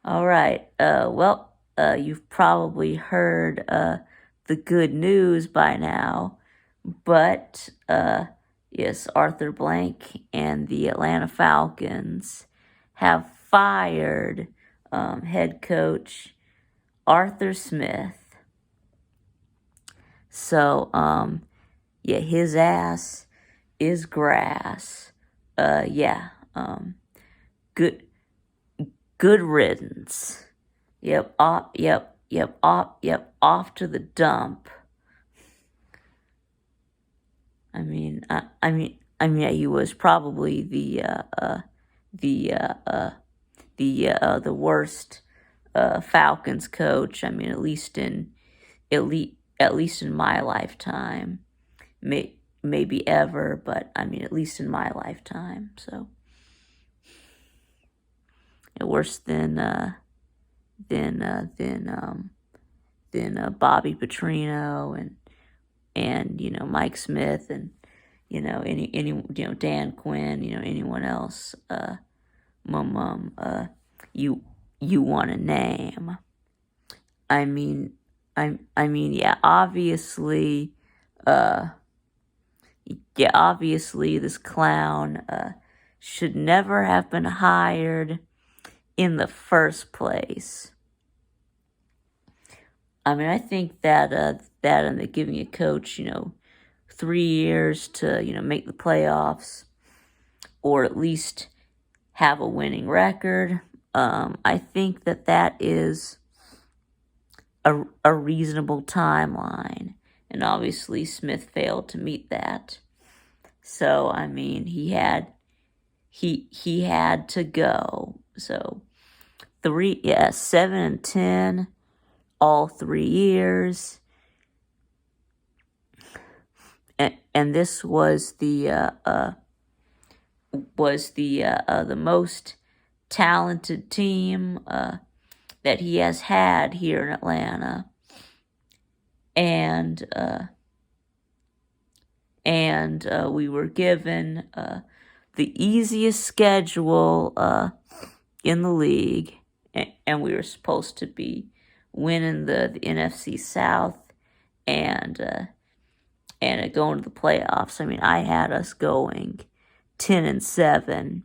All right. You've probably heard the good news by now, but yes, Arthur Blank and the Atlanta Falcons have fired head coach Arthur Smith. So, yeah, his ass is grass. Yeah. Good good riddance. Yep, off to the dump. Yeah, he was probably the the worst Falcons coach. I mean, at least in my lifetime, maybe ever, but I mean, at least in my lifetime. So, worse than Bobby Petrino and Mike Smith and Dan Quinn, anyone else you want to name. I mean yeah, obviously this clown should never have been hired in the first place. I mean, I think that and giving a coach, 3 years to make the playoffs, or at least have a winning record. I think that is a reasonable timeline, and obviously Smith failed to meet that. So I mean, he had to go. So 7-10. All 3 years, and this was the most talented team that he has had here in Atlanta, and we were given the easiest schedule in the league, and we were supposed to be winning the NFC South and going to the playoffs. I mean, I had us going 10-7,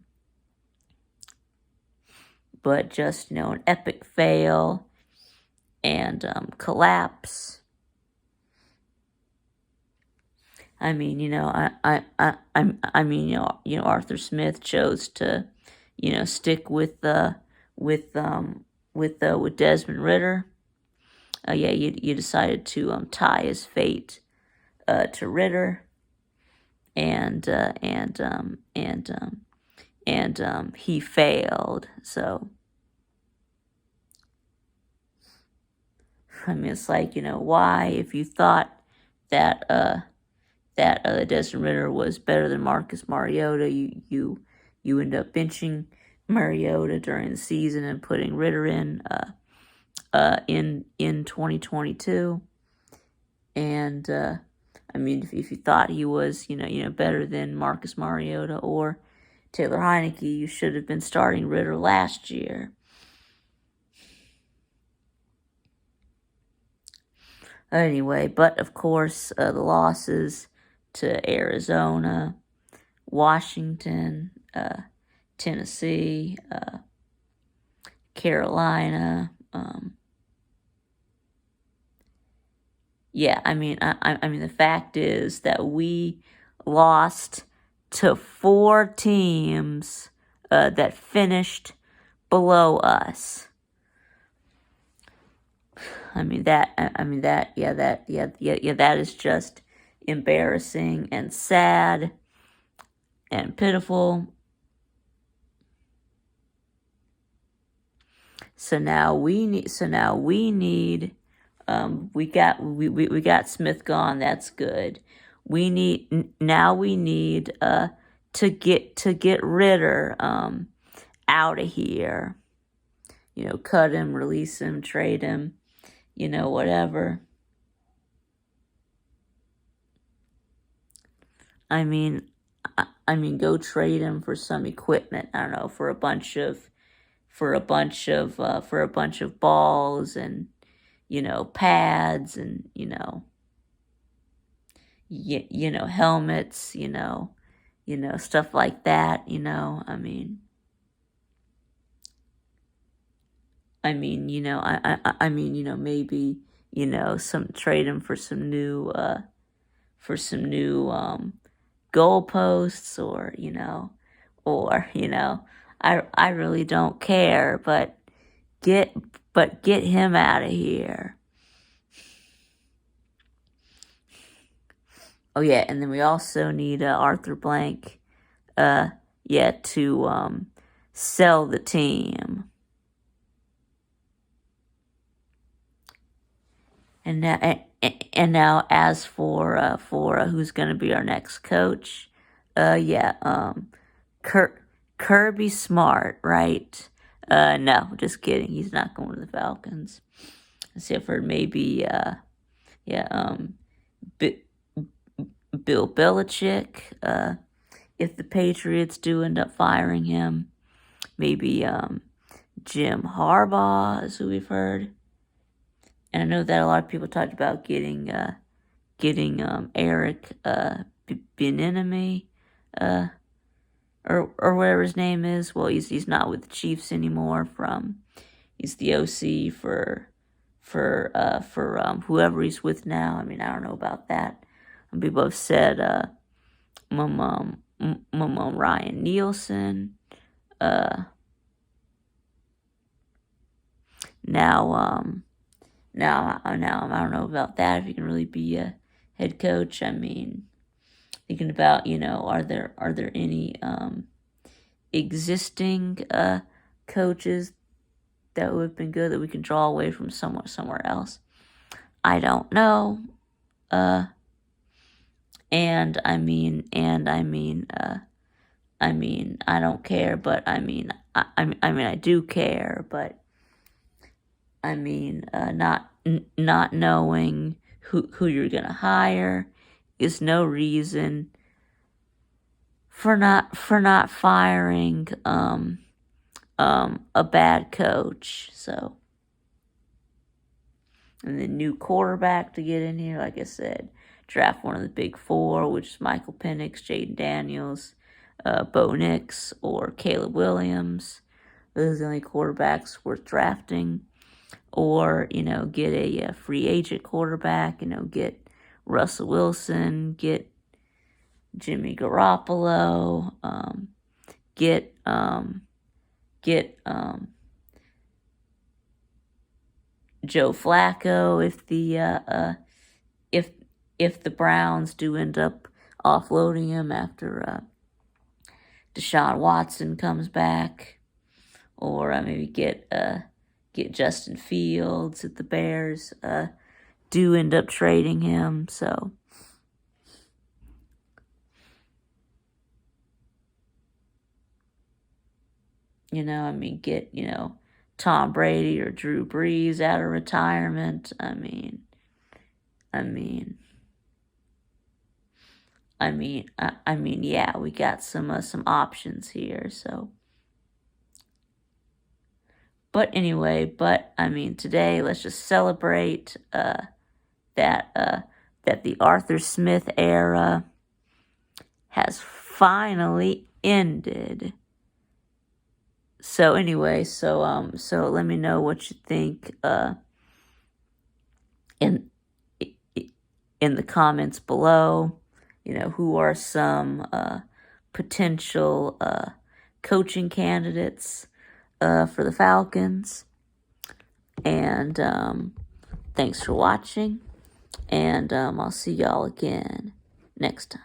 but just an epic fail and collapse. I mean, Arthur Smith chose to, stick with Desmond Ritter. Yeah, you decided to tie his fate to Ritter, and he failed. So I mean, it's like, why, if you thought that Desmond Ritter was better than Marcus Mariota, you end up benching Mariota during the season and putting Ritter in 2022. And I mean, if you thought he was better than Marcus Mariota or Taylor Heineke, you should have been starting Ritter last year. Anyway, but of course, the losses to Arizona, Washington, Tennessee, Carolina. Yeah, I mean, the fact is that we lost to 4 teams that finished below us. That is just embarrassing and sad and pitiful. So now we need. We got Smith gone. That's good. We need to get Ritter out of here. Cut him, release him, trade him. Whatever. I mean, go trade him for some equipment. I don't know, for a bunch of for a bunch of balls and pads and helmets, stuff like that. Maybe some trade him for some new goalposts, or I really don't care, but get him out of here. Oh yeah, and then we also need Arthur Blank, to sell the team. And now as for who's going to be our next coach, Kirby Smart, right? No, just kidding. He's not going to the Falcons. Except for maybe Bill Belichick. If the Patriots do end up firing him, maybe Jim Harbaugh is who we've heard. And I know that a lot of people talked about getting Eric Bieniemy, or whatever his name is. Well, he's not with the Chiefs anymore. He's the OC for whoever he's with now. I mean, I don't know about that. People have said Ryan Nielsen. Now, I don't know about that, if he can really be a head coach. I mean, thinking about, are there any existing coaches that would have been good that we can draw away from somewhere else? I don't know. I don't care, but I do care, but not knowing who you're gonna hire is no reason for not firing a bad coach. So, and the new quarterback to get in here, like I said, draft one of the big four, which is Michael Penix, Jaden Daniels, Bo Nix, or Caleb Williams. Those are the only quarterbacks worth drafting. Or, get a free agent quarterback, get Russell Wilson, get Jimmy Garoppolo, get Joe Flacco if the Browns do end up offloading him after Deshaun Watson comes back, or maybe get Justin Fields if the Bears do end up trading him. So, get Tom Brady or Drew Brees out of retirement. Yeah, we got some options here. So, but anyway, today let's just celebrate that the Arthur Smith era has finally ended. So anyway, so let me know what you think in the comments below. Who are some potential coaching candidates for the Falcons. And thanks for watching. And I'll see y'all again next time.